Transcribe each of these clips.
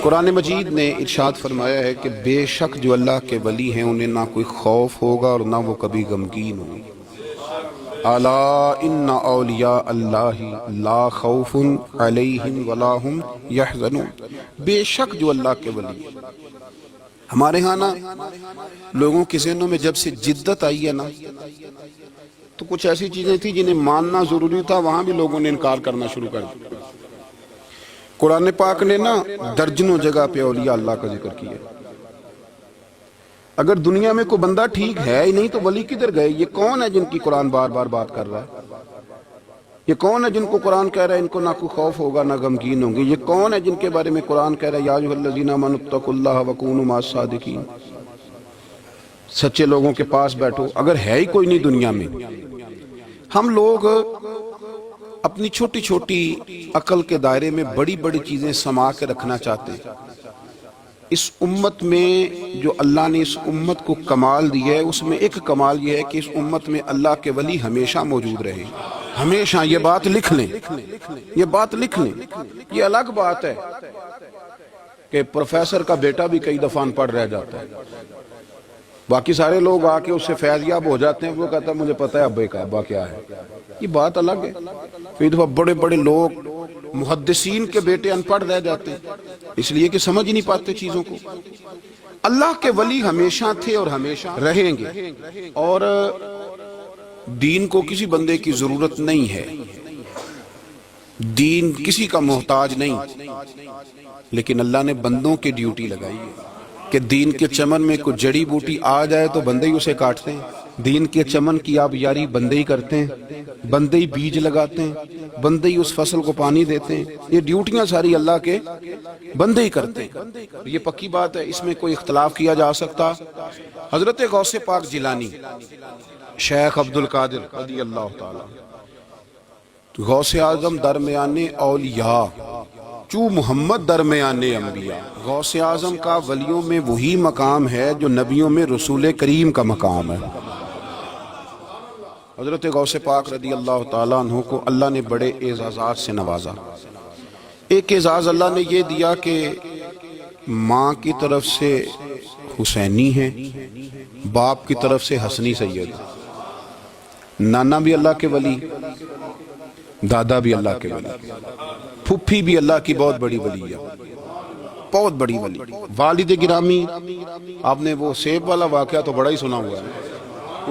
قرآن مجید نے ارشاد فرمایا ہے کہ بے شک جو اللہ کے ولی ہیں انہیں نہ کوئی خوف ہوگا اور نہ وہ کبھی غمگین ہوں گے۔ الا ان اولیاء اللہ لا خوف علیہم ولا هم یحزنون، بے شک جو اللہ کے ولی ہیں۔ ہمارے ہاں نا لوگوں کے ذہنوں میں جب سے جدت آئی ہے نا تو کچھ ایسی چیزیں تھیں جنہیں ماننا ضروری تھا، وہاں بھی لوگوں نے انکار کرنا شروع کر دیا۔ قرآن پاک نے نا درجنوں جگہ پہ اولیاء اللہ کا ذکر کیا۔ اگر دنیا میں کوئی بندہ ٹھیک ہے ہی نہیں تو ولی کدھر گئے؟ یہ کون ہے جن کی قرآن بار بار بات کر رہا ہے؟ یہ کون ہے جن کو قرآن کہہ رہا ہے ان کو نہ کوئی خوف ہوگا نہ غمگین ہوں گے؟ یہ کون ہے جن کے بارے میں قرآن کہہ رہا ہے یا ایھا الذین آمنوا اتقوا اللہ وکونوا مع الصادقین؟ سچے لوگوں کے پاس بیٹھو۔ اگر ہے ہی کوئی نہیں دنیا میں، ہم لوگ اپنی چھوٹی چھوٹی عقل کے دائرے میں بڑی بڑی چیزیں سما کے رکھنا چاہتے ہیں۔ اس امت میں جو اللہ نے اس امت کو کمال دیا ہے اس میں ایک کمال یہ ہے کہ اس امت میں اللہ کے ولی ہمیشہ موجود رہے، ہمیشہ۔ یہ بات لکھ لیں، یہ بات لکھ لیں۔ یہ الگ بات ہے کہ پروفیسر کا بیٹا بھی کئی دفعہ ان پڑھ رہ جاتا ہے، باقی سارے لوگ آ کے اس سے فیض یاب ہو جاتے ہیں، وہ کہتا ہے مجھے پتہ ہے ابے کا ابا کیا ہے۔ یہ بات الگ ہے۔ کئی دفعہ بڑے بڑے لوگ محدثین کے بیٹے ان پڑھ رہ جاتے ہیں اس لیے کہ سمجھ ہی نہیں پاتے چیزوں کو۔ اللہ کے ولی ہمیشہ تھے اور ہمیشہ رہیں گے، اور دین کو کسی بندے کی ضرورت نہیں ہے، دین کسی کا محتاج نہیں، لیکن اللہ نے بندوں کی ڈیوٹی لگائی ہے کہ دین کے چمن میں کوئی جڑی بوٹی آ جائے تو بندے ہی اسے کاٹتے ہیں، دین کے چمن کی آپ یاری بندے ہی کرتے ہیں، بندے ہی بیج لگاتے ہیں، بندے ہی اس فصل کو پانی دیتے ہیں۔ یہ ڈیوٹیاں ساری اللہ کے بندے ہی کرتے ہیں، یہ پکی بات ہے، اس میں کوئی اختلاف کیا جا سکتا۔ حضرت غوث پاک جیلانی شیخ عبد القادر رضی اللہ تعالی، غوث اعظم درمیان اولیاء چو محمد درمیان انبیاء۔ غوث اعظم کا ولیوں میں وہی مقام ہے جو نبیوں میں رسول کریم کا مقام ہے۔ حضرت غوث پاک رضی اللہ تعالیٰ عنہ کو اللہ نے بڑے اعزازات سے نوازا۔ ایک اعزاز اللہ نے یہ دیا کہ ماں کی طرف سے حسینی ہے، باپ کی طرف سے حسنی سید، نانا بھی اللہ کے ولی، دادا بھی اللہ کے ولی، پھپھی بھی اللہ کی بہت بڑی ولی ہے، بہت بڑی ولی۔ والد گرامی، آپ نے وہ سیب والا واقعہ تو بڑا ہی سنا ہوا ہے،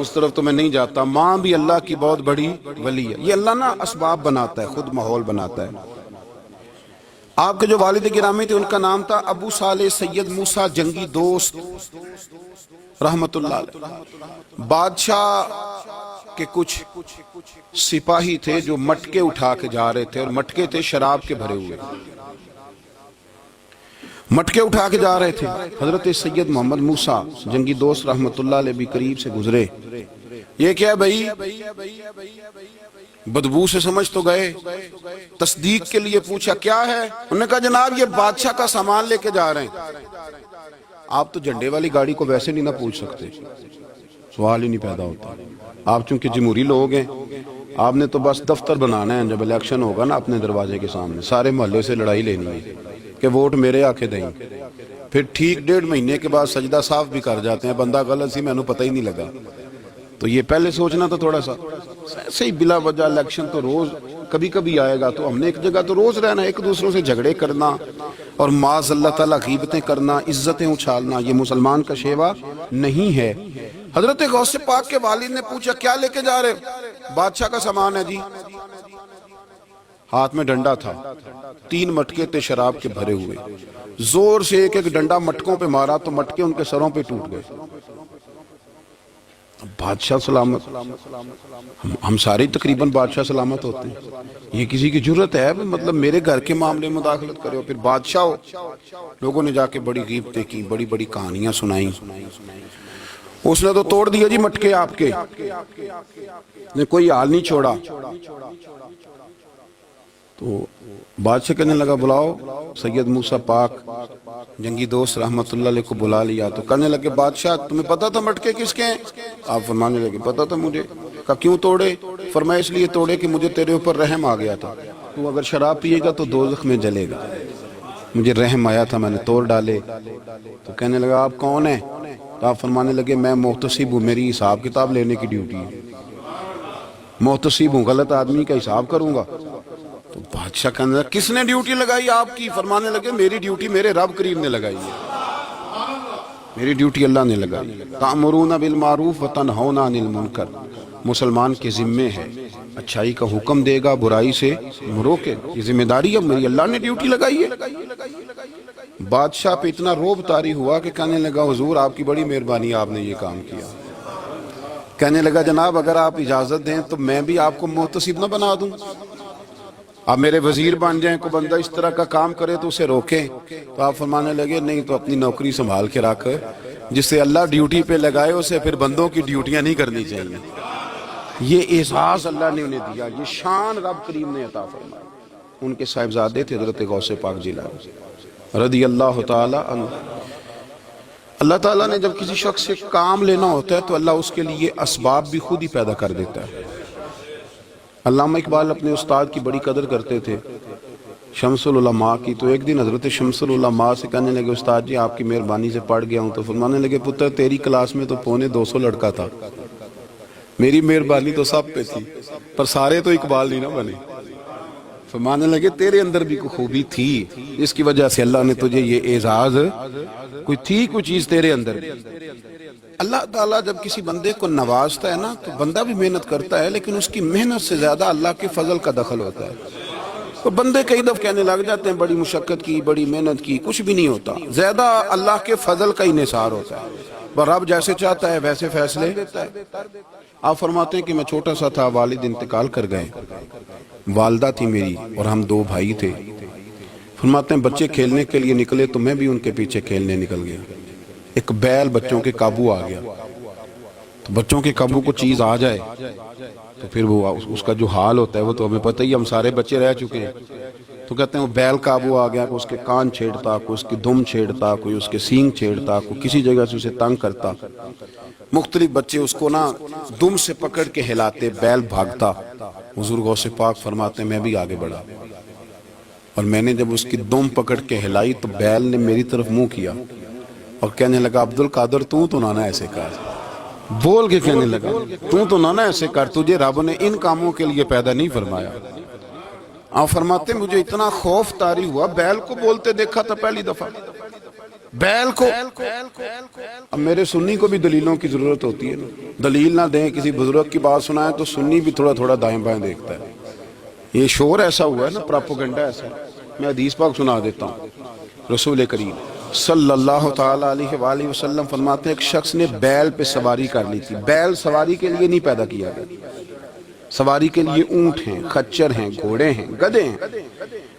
اس طرف تو میں نہیں جاتا۔ ماں بھی اللہ کی بہت بڑی ولی ہے۔ یہ اللہ نا اسباب بناتا ہے، خود ماحول بناتا ہے۔ آپ کے جو والد گرامی تھے ان کا نام تھا ابو صالح سید موسیٰ جنگی دوست رحمت اللہ علیہ۔ بادشاہ کے کچھ سپاہی تھے جو مٹکے اٹھا کے جا رہے تھے، اور مٹکے تھے شراب کے بھرے ہوئے، مٹکے اٹھا کے جا رہے تھے۔ حضرت سید محمد موسیٰ جنگی دوست رحمت اللہ علیہ بھی قریب سے گزرے۔ یہ کیا بھائی؟ بدبو سے سمجھ تو گئے، تصدیق کے لیے پوچھا کیا ہے؟ انہوں نے کہا جناب یہ بادشاہ کا سامان لے کے جا رہے ہیں۔ آپ تو جھنڈے والی گاڑی کو ویسے نہیں نہ پوچھ سکتے، سوال ہی نہیں پیدا ہوتا۔ آپ چونکہ جمہوری لوگ ہیں، آپ نے تو بس دفتر بنانا ہے، جب الیکشن ہوگا نا اپنے دروازے کے سامنے سارے محلے سے لڑائی لینی ہے کہ ووٹ میرے آکے دیں، پھر ٹھیک 1.5 مہینے کے بعد سجدہ صاف بھی کر جاتے ہیں، بندہ غلط سی میں نے پتہ ہی نہیں لگا۔ تو یہ پہلے سوچنا تو تھوڑا سا صحیح، بلا وجہ الیکشن تو روز کبھی کبھی آئے گا، تو ہم نے ایک جگہ تو روز رہنا، ایک دوسروں سے جھگڑے کرنا اور معاذ اللہ تعالیٰ غیبتیں کرنا، عزتیں اچھالنا، یہ مسلمان کا شیوا نہیں ہے۔ حضرت غوث پاک کے والد نے پوچھا کیا لے کے جا رہے؟ بادشاہ کا سامان ہے جی۔ ہاتھ میں ڈنڈا تھا، 3 مٹکے تھے شراب کے بھرے ہوئے، زور سے ایک ایک ڈنڈا مٹکوں پہ مارا تو مٹکے ان کے سروں پہ ٹوٹ گئے۔ بادشاہ سلامت، ہم سارے تقریباً بادشاہ سلامت ہوتے ہیں، یہ کسی کی جرت ہے مطلب میرے گھر کے معاملے میں مداخلت کرے ہو، پھر بادشاہ ہو۔ لوگوں نے جا کے بڑی غیبتیں کی، بڑی بڑی کہانیاں سنائیں۔ اس نے تو توڑ دیا جی مٹکے آپ کے، نے کوئی حال نہیں چھوڑا۔ تو بادشاہ کہنے لگا بلاؤ سید موسیٰ پاک جنگی دوست رحمت اللہ علیہ کو بلا لیا۔ تو کہنے لگے بادشاہ تمہیں پتا تھا مٹکے کس کے ہیں؟ آپ فرمانے لگے پتا تھا مجھے۔ کہا کیوں توڑے؟ فرمایا اس لیے توڑے کہ مجھے تیرے اوپر رحم آ گیا تھا، تو اگر شراب پیے گا تو دوزخ میں جلے گا۔ مجھے رحم آیا تھا، میں نے توڑ ڈالے۔ تو کہنے لگا آپ کون ہیں؟ تو آپ فرمانے لگے میں محتسب ہوں، میری حساب کتاب لینے کی ڈیوٹی ہے، محتسب ہوں، غلط آدمی کا حساب کروں گا۔ تو بادشاہ کہنے لگا کس نے ڈیوٹی لگائی آپ کی؟ فرمانے لگے میری ڈیوٹی میرے رب کریم نے لگائی ہے، میری ڈیوٹی اللہ نے لگائی ہے۔ تأمرون بالمعروف وتنہون عن المنکر، مسلمان کے ذمے ہے اچھائی کا حکم دے گا، برائی سے روکے گا، یہ ذمہ داری ہے میری، اللہ نے ڈیوٹی لگائی ہے۔ بادشاہ پہ اتنا روب طاری ہوا کہ کہنے لگا حضور آپ کی بڑی مہربانی، آپ نے یہ کام کیا۔ کہنے لگا جناب اگر آپ اجازت دیں تو میں بھی آپ کو محتسب نہ بنا دوں، آپ میرے وزیر بن جائیں، کوئی بندہ اس طرح کا کام کرے تو اسے روکیں۔ تو آپ فرمانے لگے نہیں، تو اپنی نوکری سنبھال کے رکھ، جسے اللہ ڈیوٹی پہ لگائے اسے پھر بندوں کی ڈیوٹیاں نہیں کرنی چاہیے۔ یہ اعزاز اللہ نے انہیں دیا، یہ شان رب کریم نے عطا فرمائی۔ ان کے صاحبزادے تھے حضرت غوث پاک جیلانی رضی اللہ تعالی عنہ۔ اللہ تعالیٰ نے جب کسی شخص سے کام لینا ہوتا ہے تو اللہ اس کے لیے اسباب بھی خود ہی پیدا کر دیتا ہے۔ علامہ اقبال اپنے استاد کی بڑی قدر کرتے تھے، شمس العلماء کی۔ تو ایک دن حضرت شمس العلماء سے کہنے لگے استاد جی آپ کی مہربانی سے پڑھ گیا ہوں۔ تو فرمانے لگے پتر تیری کلاس میں تو 250 لڑکا تھا، میری مہربانی تو سب پہ تھی، پر سارے تو اقبال نہیں نہ بنے۔ فرمانے لگے تیرے اندر بھی کوئی خوبی تھی، اس کی وجہ سے اللہ نے تجھے یہ اعزاز، کوئی چیز تیرے اندر بھی۔ اللہ تعالیٰ جب کسی بندے کو نوازتا ہے نا تو بندہ بھی محنت کرتا ہے، لیکن اس کی محنت سے زیادہ اللہ کے فضل کا دخل ہوتا ہے۔ تو بندے کئی دفعہ کہنے لگ جاتے ہیں بڑی مشقت کی، بڑی محنت کی، کچھ بھی نہیں ہوتا، زیادہ اللہ کے فضل کا انحصار ہوتا ہے۔ اور رب جیسے چاہتا ہے ویسے فیصلے دیتا ہے۔ آپ فرماتے ہیں کہ میں چھوٹا سا تھا، والد انتقال کر گئے، والدہ تھی میری اور ہم 2 بھائی تھے۔ فرماتے ہیں بچے کھیلنے کے لیے نکلے تو میں بھی ان کے پیچھے کھیلنے نکل گیا۔ ایک بیل بچوں کے قابو آ گیا، تو بچوں کے قابو کو چیز آ جائے تو پھر وہ اس کا جو حال ہوتا ہے وہ تو ہمیں پتہ ہی، ہم سارے بچے رہ چکے ہیں۔ تو کہتے ہیں وہ بیل قابو آ گیا، کوئی اس کے کان چھیڑتا، کوئی اس کی دم چھیڑتا، کوئی اس کے سینگ چھیڑتا، کوئی کسی جگہ سے اسے تنگ کرتا۔ مختلف بچے اس کو نا دم سے پکڑ کے ہلاتے، بیل بھاگتا۔ حضور غوث پاک فرماتے ہیں میں بھی آگے بڑھا، اور میں نے جب اس کی دم پکڑ کے ہلائی تو بیل نے میری طرف منہ کیا اور کہنے لگا عبد القادر تو نہ ایسے کر، بول کے کہنے لگا تو نہ ایسے کر، تجھے رب نے ان کاموں کے لیے پیدا نہیں فرمایا۔ آپ فرماتے مجھے اتنا خوف طاری ہوا، بیل کو بولتے دیکھا تھا پہلی دفعہ، بیل کو۔ اب میرے سنی کو بھی دلیلوں کی ضرورت ہوتی ہے نا، دلیل نہ دیں، کسی بزرگ کی بات سنائیں تو سنی بھی تھوڑا تھوڑا دائیں بائیں دیکھتا ہے۔ یہ شور ایسا ہوا ہے نا، پراپوگنڈا ایسا ہے۔ میں حدیث پاک سنا دیتا ہوں۔ رسول کریم صلی اللہ تعالی علیہ وآلہ وسلم فرماتے ہیں ایک شخص نے بیل پہ سواری کر لی تھی۔ بیل سواری کے لیے نہیں پیدا کیا گیا، سواری کے لیے اونٹ ہیں، خچر ہیں، گھوڑے ہیں، گدھے ہیں،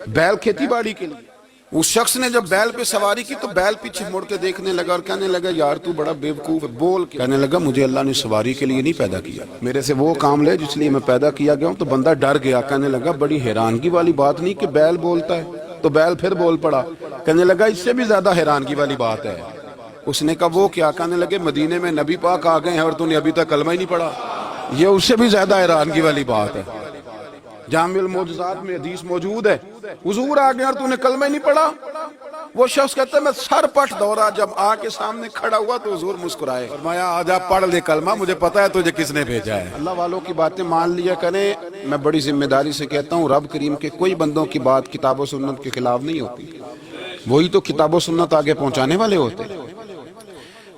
بیل کھیتی باڑی کے لیے۔ اس شخص نے جب بیل پہ سواری کی تو بیل پیچھے مڑ کے دیکھنے لگا اور کہنے لگا یار تو بڑا بیوقوف ہے، بول کے کہنے لگا مجھے اللہ نے سواری کے لیے نہیں پیدا کیا، میرے سے وہ کام لے جس لیے میں پیدا کیا گیا ہوں۔ تو بندہ ڈر گیا، کہنے لگا بڑی حیرانگی والی بات نہیں کہ بیل بولتا ہے، تو بیل پھر بول پڑا۔ کہنے لگا اس سے بھی زیادہ حیرانگی والی بات ہے۔ اس نے کہا وہ کیا؟ کہنے لگے مدینے میں نبی پاک آ گئے ہیں اور تو نے ابھی تک کلمہ ہی نہیں پڑھا، یہ اس سے بھی زیادہ حیرانگی والی بات ہے۔ جامع المعجزات میں حدیث موجود ہے، حضور آ گئے اور تو نے کلمہ ہی نہیں پڑھا۔ وہ شخص کہتا ہے میں سر پٹ دورا، جب آ کے سامنے کھڑا ہوا تو حضور مسکرائے، فرمایا آجا پڑھ لے کلمہ، مجھے پتا ہے تجھے کس نے بھیجا ہے۔ اللہ والوں کی باتیں مان لیا کریں، میں بڑی ذمہ داری سے کہتا ہوں رب کریم کے کوئی بندوں کی بات کتاب و سنت کے خلاف نہیں ہوتی، وہی تو کتاب و سنت آگے پہنچانے والے ہوتے۔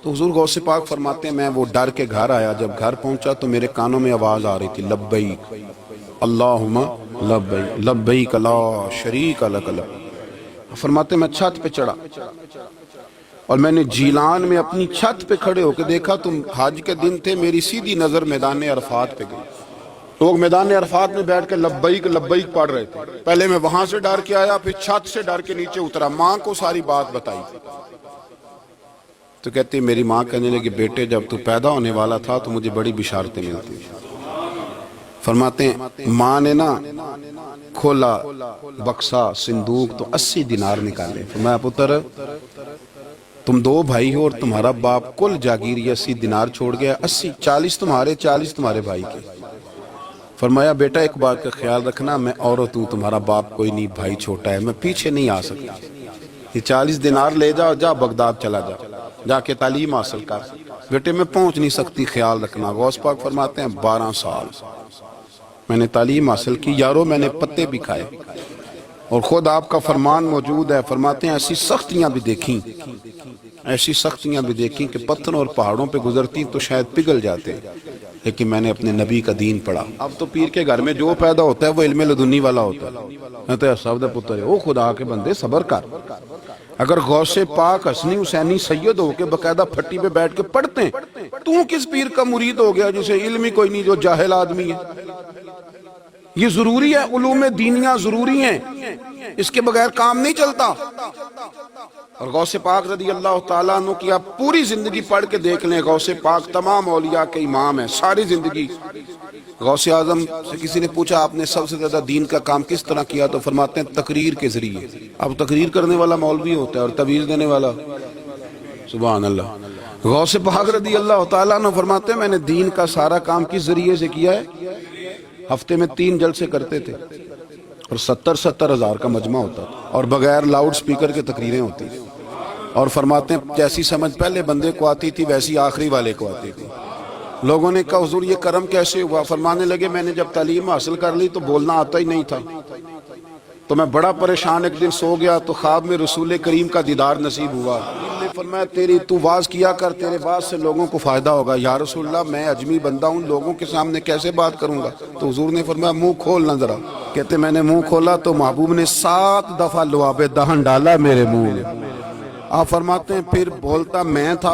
تو حضور غوث پاک فرماتے ہیں میں وہ ڈر کے گھر آیا، جب گھر پہنچا تو میرے کانوں میں آواز آ رہی تھی لبیک اللہم لبیک لبیک لا شریک لک لبیک۔ فرماتے میں چھت پہ چڑھا اور میں نے جیلان میں اپنی چھت پہ کھڑے ہو کے دیکھا، تم حج کے دن تھے، میری سیدھی نظر میدان عرفات پہ گئی، لوگ میدان عرفات میں بیٹھ کے لبیک لبیک پڑھ رہے تھے۔ پہلے میں وہاں سے ڈر کے آیا، پھر چھت سے ڈر کے نیچے اترا، ماں کو ساری بات بتائی تو کہتی میری ماں کہنے لگی بیٹے جب تو پیدا ہونے والا تھا تو مجھے بڑی بشارتیں ملتی۔ فرماتے ہیں ماں نے نا کھولا بکسا صندوق تو 80 دینار نکالے، فرمایا پتر تم 2 بھائی ہو اور تمہارا باپ کل جاگیر 80 دینار چھوڑ گیا، 80 40 تمہارے 40 تمہارے بھائی کے۔ فرمایا بیٹا ایک بات کا خیال رکھنا، میں عورت ہوں، تمہارا باپ کوئی نہیں، بھائی چھوٹا ہے، میں پیچھے نہیں آ سکتا، یہ 40 دینار لے جا اور جا بغداد چلا جا کے تعلیم حاصل کر. بیٹے میں پہنچ نہیں سکتی, خیال رکھنا. غوث پاک فرماتے ہیں 12 سال میں نے تعلیم حاصل کی یارو, میں نے پتے بھی کھائے, اور خود آپ کا فرمان موجود ہے. فرماتے ہیں ایسی سختیاں بھی دیکھیں, ایسی سختیاں بھی دیکھیں کہ پتھروں اور پہاڑوں پہ گزرتی تو شاید پگھل جاتے, لیکن میں نے اپنے نبی کا دین پڑھا. اب تو پیر کے گھر میں جو پیدا ہوتا ہے وہ علم لدنی والا ہوتا ہے. میں تو ایسا پتر ہے, او خدا کے بندے صبر کر. اگر غوث پاک حسنی حسینی سید ہو کے باقاعدہ پھٹی پہ بیٹھ کے پڑھتے ہیں, تو کس پیر کا مرید ہو گیا جسے علم ہی کوئی نہیں, جو جاہل آدمی ہے. یہ ضروری ہے, علوم دینیاں ضروری ہیں, اس کے بغیر کام نہیں چلتا. اور غوث پاک رضی اللہ تعالیٰ عنہ کی آپ پوری زندگی پڑھ کے دیکھ لیں. غوث پاک تمام اولیاء کے امام ہیں, ساری زندگی. غوث اعظم سے کسی نے پوچھا آپ نے سب سے زیادہ دین کا کام کس طرح کیا, تو فرماتے ہیں تقریر کے ذریعے. اب تقریر کرنے والا مولوی ہوتا ہے اور تویز دینے والا, سبحان اللہ. غوث پاک رضی اللہ تعالیٰ عنہ فرماتے ہیں میں نے دین کا سارا کام کس ذریعے سے کیا ہے. ہفتے میں 3 جلسے کرتے تھے, اور 70 ہزار کا مجمع ہوتا تھا, اور بغیر لاؤڈ سپیکر کے تقریریں ہوتی. اور فرماتے ہیں جیسی سمجھ پہلے بندے کو آتی تھی ویسی آخری والے کو آتی تھی. لوگوں نے کہا حضور یہ کرم کیسے ہوا؟ فرمانے لگے میں نے جب تعلیم حاصل کر لی تو بولنا آتا ہی نہیں تھا, تو میں بڑا پریشان, ایک دن سو گیا تو خواب میں رسول کریم کا دیدار نصیب ہوا. فرمایا تیری تو واز کیا کر, تیرے بات سے لوگوں کو فائدہ ہوگا. یا رسول اللہ میں اجمی بندہ ہوں, لوگوں کے سامنے کیسے بات کروں گا؟ تو حضور نے فرمایا منہ کھولنا ذرا. کہتے میں نے منہ کھولا تو محبوب نے 7 دفعہ لعاب دہن ڈالا میرے منہ میں. آپ فرماتے ہیں پھر بولتا میں تھا.